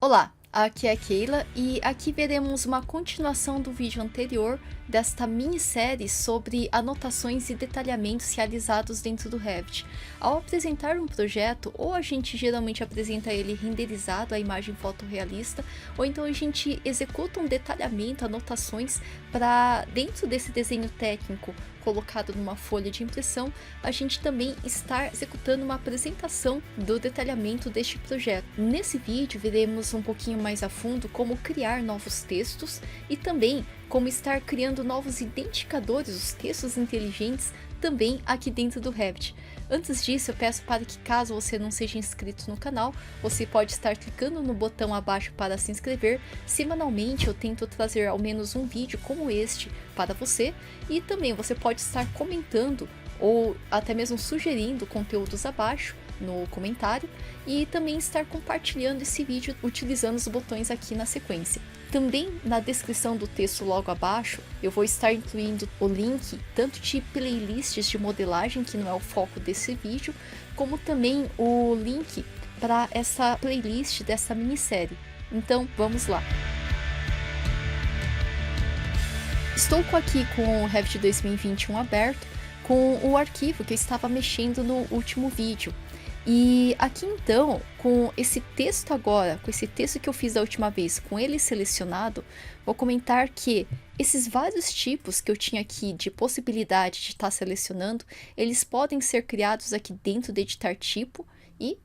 Olá, aqui é a Keila e aqui veremos uma continuação do vídeo anterior desta minissérie sobre anotações e detalhamentos realizados dentro do Revit. Ao apresentar um projeto, ou a gente geralmente apresenta ele renderizado, a imagem fotorrealista, ou então a gente executa um detalhamento, anotações para dentro desse desenho técnico colocado numa folha de impressão, a gente também está executando uma apresentação do detalhamento deste projeto. Nesse vídeo veremos um pouquinho mais a fundo como criar novos textos e também como estar criando novos identificadores, os textos inteligentes, também aqui dentro do Revit. Antes disso, eu peço para que, caso você não seja inscrito no canal, você pode estar clicando no botão abaixo para se inscrever. Semanalmente eu tento trazer ao menos um vídeo como este para você, e também você pode estar comentando ou até mesmo sugerindo conteúdos abaixo no comentário e também estar compartilhando esse vídeo utilizando os botões aqui na sequência. Também na descrição do texto logo abaixo eu vou estar incluindo o link tanto de playlists de modelagem, que não é o foco desse vídeo, como também o link para essa playlist dessa minissérie. Então vamos lá! Estou aqui com o Revit 2021 aberto, com o arquivo que eu estava mexendo no último vídeo. E aqui então, com esse texto agora, com esse texto que eu fiz da última vez, com ele selecionado, vou comentar que esses vários tipos que eu tinha aqui de possibilidade de estar selecionando, eles podem ser criados aqui dentro de editar tipo e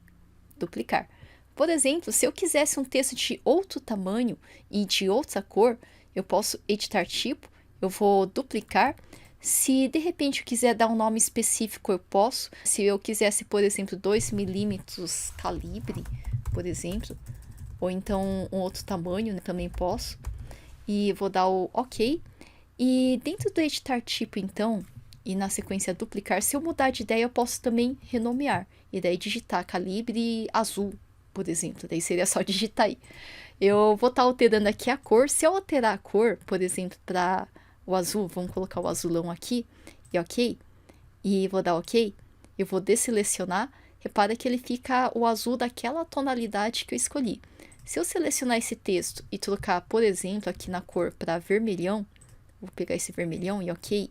duplicar. Por exemplo, se eu quisesse um texto de outro tamanho e de outra cor, eu posso editar tipo, eu vou duplicar. Se de repente eu quiser dar um nome específico, eu posso. Se eu quisesse, por exemplo, 2 milímetros calibre, por exemplo, ou então um outro tamanho, né, também posso. E vou dar o OK. E dentro do editar tipo, então, e na sequência duplicar, se eu mudar de ideia, eu posso também renomear. E daí digitar calibre azul, por exemplo. Daí seria só digitar aí. Eu vou estar alterando aqui a cor. Se eu alterar a cor, por exemplo, para o azul, vamos colocar o azulão aqui, e OK, e vou dar OK, eu vou desselecionar, repara que ele fica o azul daquela tonalidade que eu escolhi. Se eu selecionar esse texto e trocar, por exemplo, aqui na cor para vermelhão, vou pegar esse vermelhão e OK,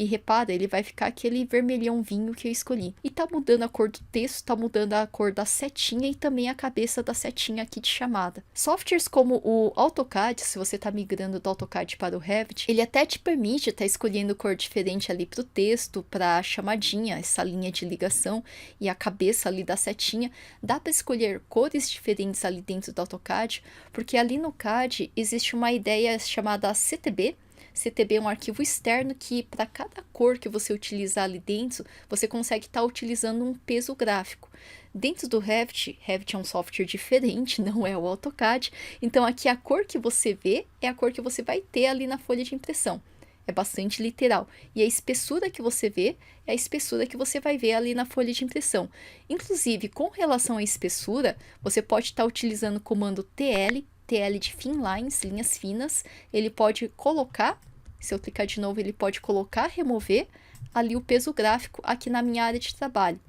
e repara, ele vai ficar aquele vermelhão vinho que eu escolhi. E tá mudando a cor do texto, tá mudando a cor da setinha e também a cabeça da setinha aqui de chamada. Softwares como o AutoCAD, se você tá migrando do AutoCAD para o Revit, ele até te permite estar escolhendo cor diferente ali para o texto, para a chamadinha, essa linha de ligação e a cabeça ali da setinha. Dá para escolher cores diferentes ali dentro do AutoCAD, porque ali no CAD existe uma ideia chamada CTB. CTB é um arquivo externo que, para cada cor que você utilizar ali dentro, você consegue estar utilizando um peso gráfico. Dentro do Revit, Revit é um software diferente, não é o AutoCAD, então aqui a cor que você vê é a cor que você vai ter ali na folha de impressão. É bastante literal. E a espessura que você vê é a espessura que você vai ver ali na folha de impressão. Inclusive, com relação à espessura, você pode estar utilizando o comando TL, TL de thin lines, linhas finas. Ele pode colocar, se eu clicar de novo, ele pode colocar, remover ali o peso gráfico aqui na minha área de trabalho.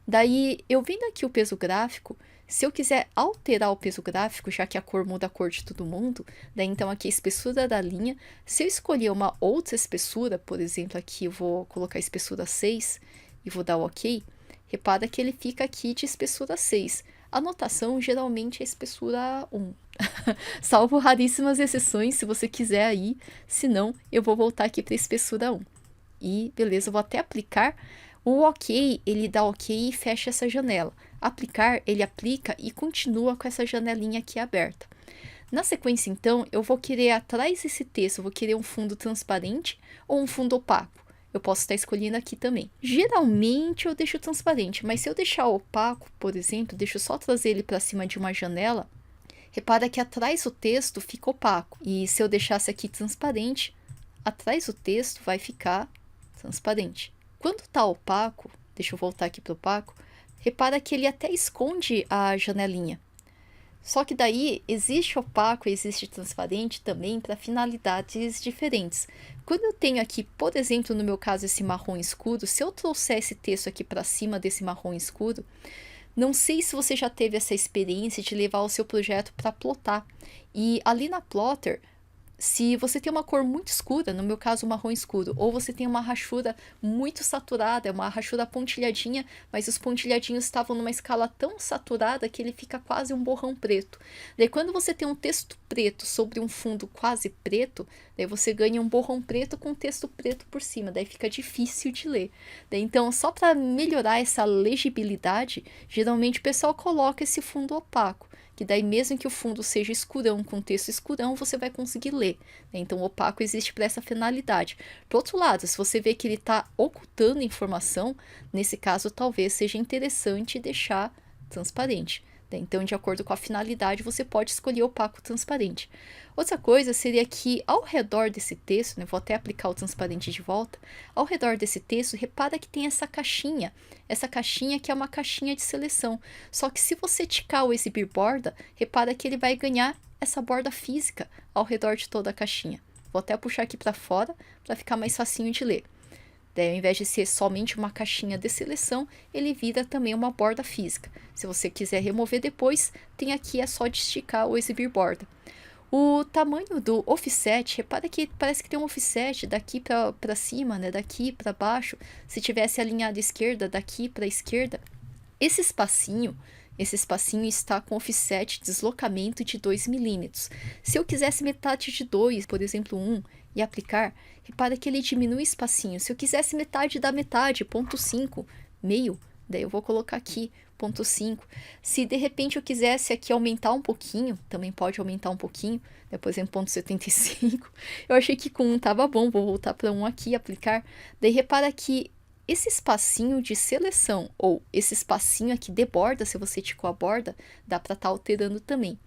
Daí, eu vendo aqui o peso gráfico, se eu quiser alterar o peso gráfico, já que a cor muda a cor de todo mundo, daí então aqui a espessura da linha, se eu escolher uma outra espessura, por exemplo, aqui eu vou colocar a espessura 6 e vou dar o OK, repara que ele fica aqui de espessura 6. A notação geralmente é espessura 1. Salvo raríssimas exceções, se você quiser aí, senão eu vou voltar aqui para a espessura 1. E beleza, eu vou até aplicar. O OK, ele dá OK e fecha essa janela. Aplicar, ele aplica e continua com essa janelinha aqui aberta. Na sequência, então, eu vou querer atrás desse texto, eu vou querer um fundo transparente ou um fundo opaco. Eu posso estar escolhendo aqui também. Geralmente eu deixo transparente, mas se eu deixar opaco, por exemplo, deixo só trazer ele para cima de uma janela, repara que atrás do texto fica opaco. E se eu deixasse aqui transparente, atrás do texto vai ficar transparente. Quando está opaco, deixa eu voltar aqui para o opaco, repara que ele até esconde a janelinha. Só que daí existe opaco e existe transparente também para finalidades diferentes. Quando eu tenho aqui, por exemplo, no meu caso, esse marrom escuro, se eu trouxer esse texto aqui para cima desse marrom escuro, Não sei se você já teve essa experiência de levar o seu projeto para plotar. E ali na Plotter, se você tem uma cor muito escura, no meu caso marrom escuro, ou você tem uma rachura muito saturada, é uma rachura pontilhadinha, mas os pontilhadinhos estavam numa escala tão saturada que ele fica quase um borrão preto. Daí quando você tem um texto preto sobre um fundo quase preto, daí você ganha um borrão preto com texto preto por cima, daí fica difícil de ler. Daí, então, só para melhorar essa legibilidade, geralmente o pessoal coloca esse fundo opaco, que daí mesmo que o fundo seja escurão, com texto escurão, você vai conseguir ler, né? Então o opaco existe para essa finalidade. Por outro lado, se você vê que ele está ocultando informação, nesse caso talvez seja interessante deixar transparente, né? Então, de acordo com a finalidade, você pode escolher opaco ou transparente. Outra coisa seria que ao redor desse texto, né, vou até aplicar o transparente de volta, ao redor desse texto, repara que tem essa caixinha que é uma caixinha de seleção. Só que se você ticar o exibir borda, repara que ele vai ganhar essa borda física ao redor de toda a caixinha. Vou até puxar aqui para fora para ficar mais facinho de ler. Daí, ao invés de ser somente uma caixinha de seleção, ele vira também uma borda física. Se você quiser remover depois, tem aqui, é só de esticar ou exibir borda. O tamanho do offset, repara que parece que tem um offset daqui para cima, né? Daqui para baixo. Se tivesse alinhado esquerda, daqui para esquerda. Esse espacinho está com offset de deslocamento de 2 milímetros. Se eu quisesse metade de 2, por exemplo 1, e aplicar, repara que ele diminui o espacinho. Se eu quisesse metade da metade, 0,5, meio, daí eu vou colocar aqui 0,5. Se de repente eu quisesse aqui aumentar um pouquinho, também pode aumentar um pouquinho, né, por exemplo 0,75. Eu achei que com 1 tava bom, vou voltar para 1 aqui e aplicar. Daí repara que esse espacinho de seleção, ou esse espacinho aqui de borda, se você ticou a borda, dá para estar alterando também.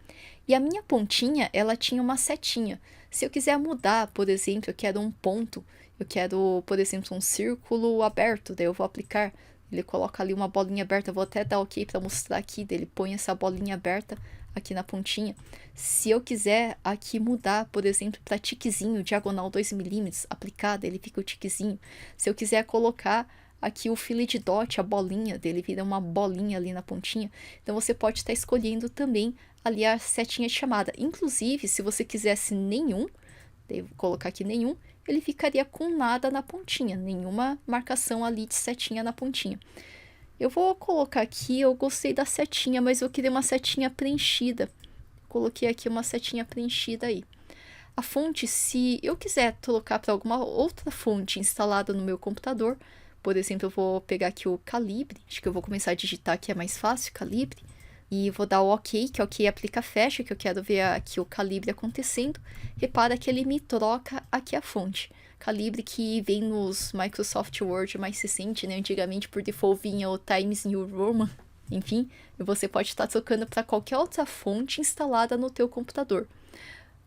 E a minha pontinha, ela tinha uma setinha. Se eu quiser mudar, por exemplo, eu quero um ponto, eu quero, por exemplo, um círculo aberto, daí eu vou aplicar, ele coloca ali uma bolinha aberta, eu vou até dar ok para mostrar aqui, daí ele põe essa bolinha aberta aqui na pontinha. Se eu quiser aqui mudar, por exemplo, para tiquezinho, diagonal 2 milímetros, aplicada, ele fica o tiquezinho. Se eu quiser colocar aqui o fillet dot, a bolinha dele vira uma bolinha ali na pontinha. Então você pode estar escolhendo também ali a setinha de chamada. Inclusive, se você quisesse nenhum, devo colocar aqui nenhum, ele ficaria com nada na pontinha, nenhuma marcação ali de setinha na pontinha. Eu vou colocar aqui, eu gostei da setinha, mas eu queria uma setinha preenchida. Coloquei aqui uma setinha preenchida aí. A fonte, se eu quiser colocar para alguma outra fonte instalada no meu computador, por exemplo, eu vou pegar aqui o calibre, acho que eu vou começar a digitar que é mais fácil, calibre, e vou dar o ok, que é ok aplica fecha, que eu quero ver aqui o calibre acontecendo. Repara que ele me troca aqui a fonte. Calibre que vem nos Microsoft Word mais recente, né? Antigamente por default vinha o Times New Roman. Enfim, você pode estar trocando para qualquer outra fonte instalada no teu computador.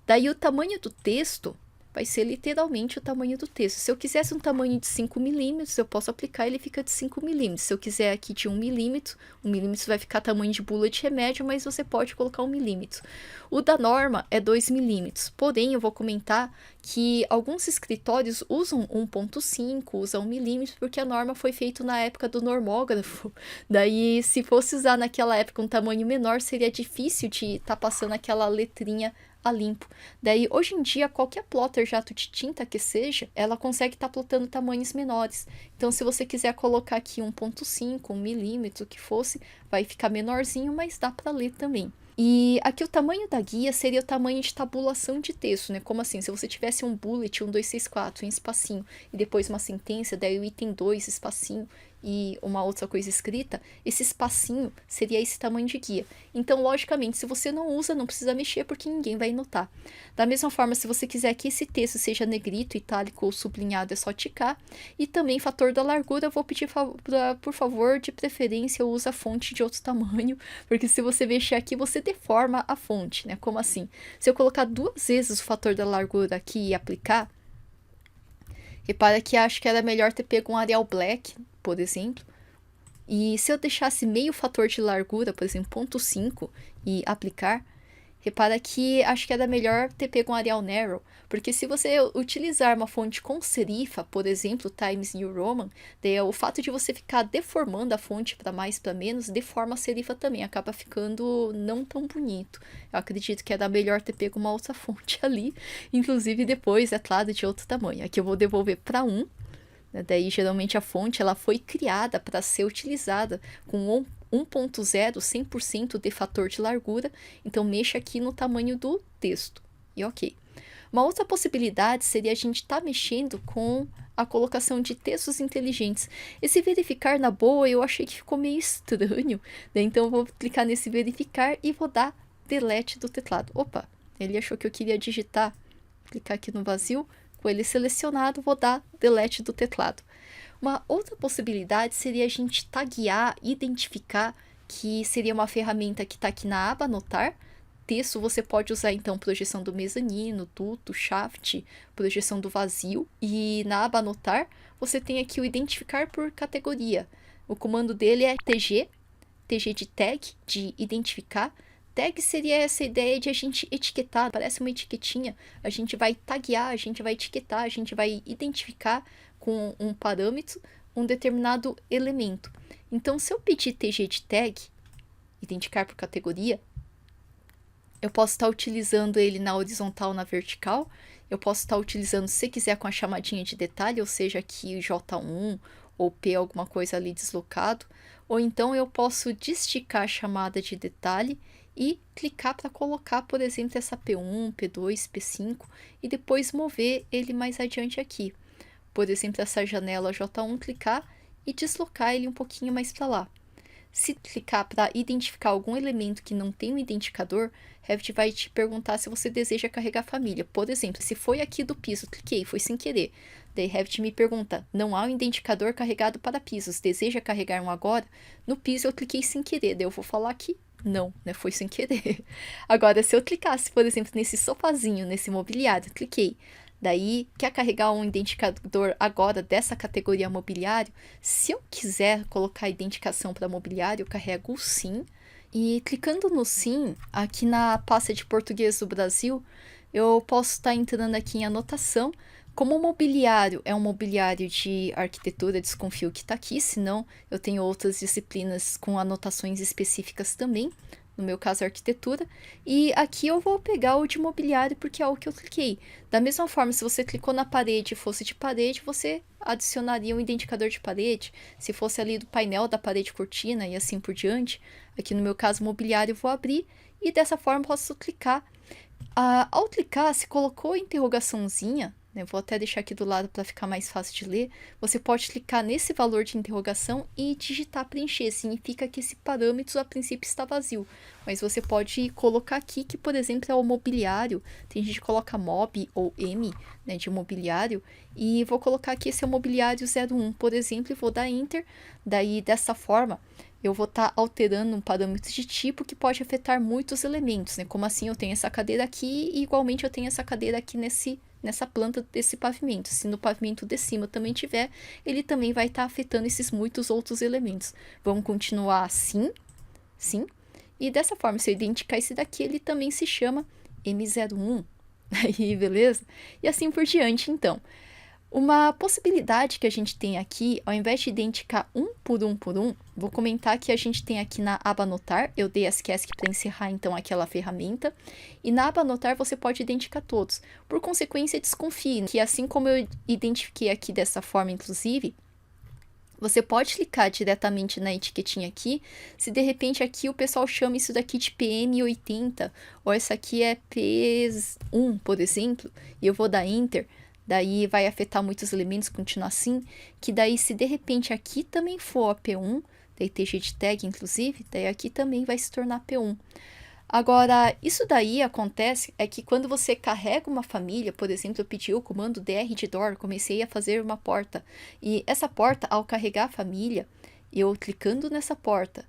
Daí o tamanho do texto vai ser literalmente o tamanho do texto. Se eu quisesse um tamanho de 5 milímetros, eu posso aplicar, ele fica de 5 milímetros. Se eu quiser aqui de 1 milímetro, 1 milímetro vai ficar tamanho de bula de remédio, mas você pode colocar 1 milímetro. O da norma é 2 milímetros. Porém, eu vou comentar que alguns escritórios usam 1,5, usam 1 milímetro, porque a norma foi feita na época do normógrafo. Daí, se fosse usar naquela época um tamanho menor, seria difícil de estar passando aquela letrinha a limpo. Daí, hoje em dia, qualquer plotter jato de tinta que seja, ela consegue estar plotando tamanhos menores. Então, se você quiser colocar aqui 1,5, 1 milímetro, o que fosse, vai ficar menorzinho, mas dá para ler também. E aqui o tamanho da guia seria o tamanho de tabulação de texto, né? Como assim? Se você tivesse um bullet, 1, 2, 3, 4, em espacinho, e depois uma sentença, daí o item 2, espacinho, e uma outra coisa escrita, esse espacinho seria esse tamanho de guia. Então, logicamente, se você não usa, não precisa mexer, porque ninguém vai notar. Da mesma forma, se você quiser que esse texto seja negrito, itálico ou sublinhado, é só ticar. E também, fator da largura, eu vou pedir, por favor, de preferência, use a fonte de outro tamanho, porque se você mexer aqui, você deforma a fonte, né? Como assim? Se eu colocar 2 vezes o fator da largura aqui e aplicar, repara que acho que era melhor ter pego um Arial Black, por exemplo. E se eu deixasse meio fator de largura, por exemplo, 0,5, e aplicar, Repara que acho que era melhor ter pego um Arial Narrow, porque se você utilizar uma fonte com serifa, por exemplo, Times New Roman, daí o fato de você ficar deformando a fonte para mais para menos, deforma a serifa também, acaba ficando não tão bonito. Eu acredito que era melhor ter pego uma outra fonte ali, inclusive depois, é claro, de outro tamanho. Aqui eu vou devolver para 1, né? Daí geralmente a fonte ela foi criada para ser utilizada com 1.0, 100% de fator de largura, então mexa aqui no tamanho do texto, e ok. Uma outra possibilidade seria a gente estar mexendo com a colocação de textos inteligentes. Esse verificar na boa eu achei que ficou meio estranho, né? Então eu vou clicar nesse verificar e vou dar delete do teclado. Opa, ele achou que eu queria digitar, clicar aqui no vazio, com ele selecionado, vou dar delete do teclado. Uma outra possibilidade seria a gente taguear, identificar, que seria uma ferramenta que está aqui na aba anotar. Texto você pode usar então projeção do mezanino, duto, shaft, projeção do vazio. E na aba anotar você tem aqui o identificar por categoria. O comando dele é tg, tg de tag, de identificar. Tag seria essa ideia de a gente etiquetar, parece uma etiquetinha. A gente vai taguear, a gente vai etiquetar, a gente vai identificar com um parâmetro um determinado elemento. Então, se eu pedir tg de tag, identificar por categoria, eu posso estar utilizando ele na horizontal, na vertical. Eu posso estar utilizando, se quiser, com a chamadinha de detalhe, ou seja, aqui J1 ou P alguma coisa ali deslocado. Ou então eu posso desticar a chamada de detalhe e clicar para colocar, por exemplo, essa P1, P2, P5 e depois mover ele mais adiante aqui. Por exemplo, essa janela J1, clicar e deslocar ele um pouquinho mais para lá. Se clicar para identificar algum elemento que não tem um identificador, Revit vai te perguntar se você deseja carregar a família. Por exemplo, se foi aqui do piso, cliquei, foi sem querer. Daí Revit me pergunta, não há um identificador carregado para pisos, deseja carregar um agora? No piso eu cliquei sem querer, daí eu vou falar que não, né, foi sem querer. Agora, se eu clicasse, por exemplo, nesse sofazinho, nesse mobiliário, cliquei. Daí, quer carregar um identificador agora dessa categoria mobiliário? Se eu quiser colocar a identificação para mobiliário, eu carrego o sim. E clicando no sim, aqui na pasta de português do Brasil, eu posso estar entrando aqui em anotação. Como o mobiliário é um mobiliário de arquitetura, desconfio que está aqui, senão eu tenho outras disciplinas com anotações específicas também. No meu caso, arquitetura. E aqui eu vou pegar o de mobiliário porque é o que eu cliquei. Da mesma forma, se você clicou na parede e fosse de parede, você adicionaria um identificador de parede. Se fosse ali do painel da parede cortina e assim por diante. Aqui no meu caso, mobiliário, eu vou abrir e dessa forma posso clicar. Ao clicar, se colocou a interrogaçãozinha, né, vou até deixar aqui do lado para ficar mais fácil de ler, você pode clicar nesse valor de interrogação e digitar preencher, significa que esse parâmetro a princípio está vazio, mas você pode colocar aqui que, por exemplo, é o mobiliário, tem gente que coloca mob ou m, né, de mobiliário, e vou colocar aqui esse é o mobiliário 01, por exemplo, e vou dar enter, daí dessa forma eu vou estar alterando um parâmetro de tipo que pode afetar muitos elementos, né? Como assim eu tenho essa cadeira aqui e igualmente eu tenho essa cadeira aqui nessa planta desse pavimento. Se no pavimento de cima também tiver, ele também vai estar afetando esses muitos outros elementos. Vamos continuar assim, sim. E dessa forma, se eu identificar esse daqui, ele também se chama M01. Aí, beleza? E assim por diante, então. Uma possibilidade que a gente tem aqui, ao invés de identificar um, vou comentar que a gente tem aqui na aba anotar, eu dei as ESC para encerrar então aquela ferramenta, e na aba anotar você pode identificar todos. Por consequência, desconfie que assim como eu identifiquei aqui dessa forma, inclusive, você pode clicar diretamente na etiquetinha aqui, se de repente aqui o pessoal chama isso daqui de PM80, ou essa aqui é P1, por exemplo, e eu vou dar Enter, daí vai afetar muitos elementos, continuar assim, que daí se de repente aqui também for a P1, daí TG de tag inclusive, daí aqui também vai se tornar P1. Agora, isso daí acontece é que quando você carrega uma família, por exemplo, eu pedi o comando dr de door, comecei a fazer uma porta, e essa porta, ao carregar a família, eu clicando nessa porta,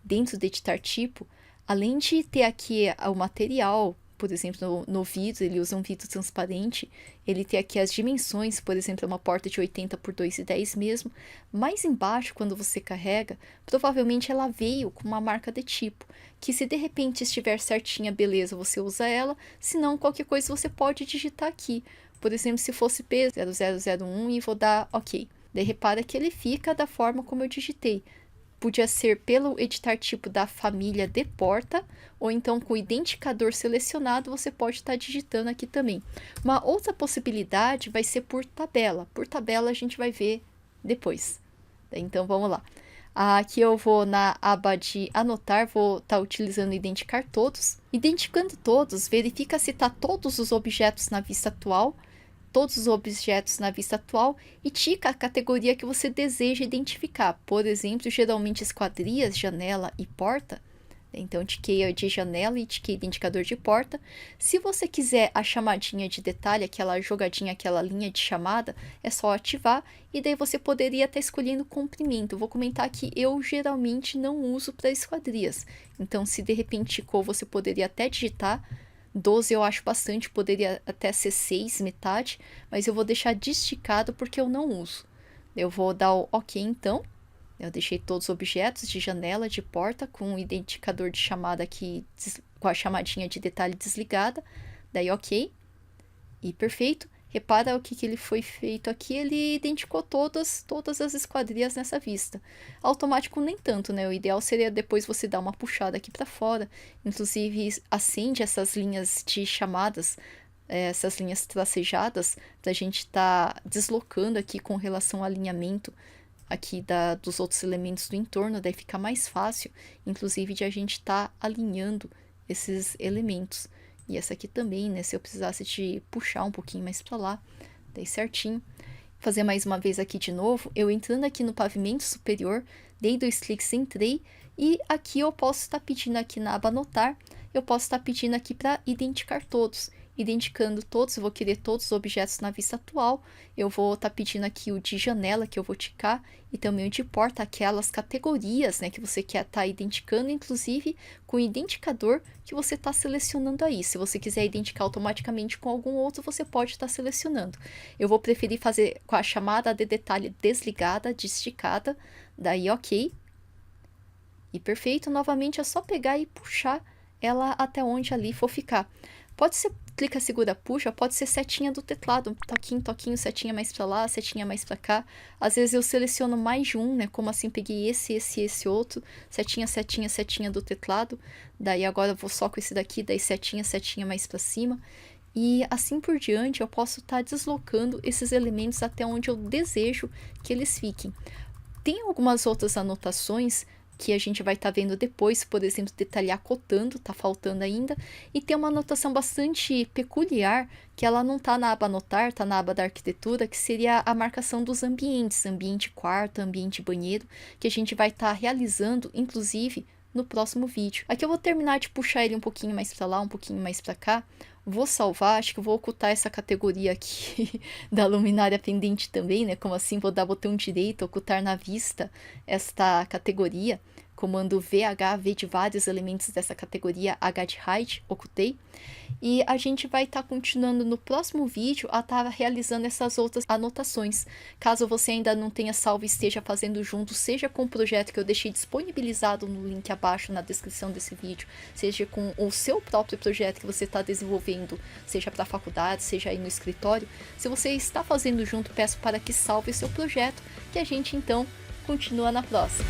dentro de editar tipo, além de ter aqui o material, por exemplo, no vidro, ele usa um vidro transparente, ele tem aqui as dimensões, por exemplo, é uma porta de 80 por 2,10 mesmo. Mais embaixo, quando você carrega, provavelmente ela veio com uma marca de tipo, que se de repente estiver certinha, beleza, você usa ela, se não, qualquer coisa você pode digitar aqui. Por exemplo, se fosse P0001 e vou dar OK. Daí repara que ele fica da forma como eu digitei. Podia ser pelo editar tipo da família de porta, ou então com o identificador selecionado, você pode estar digitando aqui também. Uma outra possibilidade vai ser por tabela. Por tabela a gente vai ver depois. Então vamos lá. Aqui eu vou na aba de anotar, vou estar utilizando identificar todos. Identificando todos, verifica se está todos os objetos na vista atual, e tica a categoria que você deseja identificar. Por exemplo, geralmente esquadrias, janela e porta. Então, tiquei a de janela e tiquei indicador de porta. Se você quiser a chamadinha de detalhe, aquela jogadinha, aquela linha de chamada, é só ativar. E daí você poderia estar escolhendo comprimento. Vou comentar que eu geralmente não uso para esquadrias. Então, se de repente ticou, você poderia até digitar. 12 eu acho bastante, poderia até ser 6, metade, mas eu vou deixar desticado porque eu não uso. Eu vou dar o OK então. Eu deixei todos os objetos de janela, de porta, com o identificador de chamada aqui, com a chamadinha de detalhe desligada. Daí OK. E perfeito. Repara o que ele foi feito aqui, ele identificou todas as esquadrias nessa vista. Automático nem tanto, né? O ideal seria depois você dar uma puxada aqui para fora, inclusive acende essas linhas de chamadas, essas linhas tracejadas, para a gente estar deslocando aqui com relação ao alinhamento aqui dos outros elementos do entorno, daí fica mais fácil, inclusive de a gente estar alinhando esses elementos. E essa aqui também, né? Se eu precisasse de puxar um pouquinho mais para lá, daí certinho. Fazer mais uma vez aqui de novo. Eu entrando aqui no pavimento superior, dei 2 cliques, entrei. E aqui eu posso estar pedindo aqui na aba anotar. Eu posso estar pedindo aqui para identificar todos. Identificando todos, eu vou querer todos os objetos na vista atual. Eu vou estar pedindo aqui o de janela, que eu vou ticar, e também o de porta, aquelas categorias, né, que você quer estar identificando, inclusive com o identificador que você está selecionando aí. Se você quiser identificar automaticamente com algum outro, você pode estar selecionando. Eu vou preferir fazer com a chamada de detalhe desligada, desticada, daí OK. E perfeito, novamente é só pegar e puxar ela até onde ali for ficar. Pode ser clica, segura, puxa, pode ser setinha do teclado, toquinho, toquinho, setinha mais pra lá, setinha mais pra cá. Às vezes eu seleciono mais de um, né, como assim, peguei esse outro, setinha, setinha, setinha do teclado, daí agora eu vou só com esse daqui, daí setinha, setinha mais pra cima. E assim por diante eu posso estar deslocando esses elementos até onde eu desejo que eles fiquem. Tem algumas outras anotações que a gente vai estar vendo depois, por exemplo, detalhar cotando, tá faltando ainda, e tem uma anotação bastante peculiar, que ela não tá na aba anotar, tá na aba da arquitetura, que seria a marcação dos ambientes, ambiente quarto, ambiente banheiro, que a gente vai estar realizando, inclusive, no próximo vídeo. Aqui eu vou terminar de puxar ele um pouquinho mais para lá, um pouquinho mais para cá, vou salvar, acho que eu vou ocultar essa categoria aqui da luminária pendente também, né? Como assim, vou dar botão direito, ocultar na vista esta categoria, comando VH, V de vários elementos dessa categoria, H de height, ocultei. E a gente vai estar continuando no próximo vídeo a estar realizando essas outras anotações. Caso você ainda não tenha salvo e esteja fazendo junto, seja com o projeto que eu deixei disponibilizado no link abaixo na descrição desse vídeo, seja com o seu próprio projeto que você está desenvolvendo, seja para a faculdade, seja aí no escritório. Se você está fazendo junto, peço para que salve o seu projeto, que a gente então continua na próxima.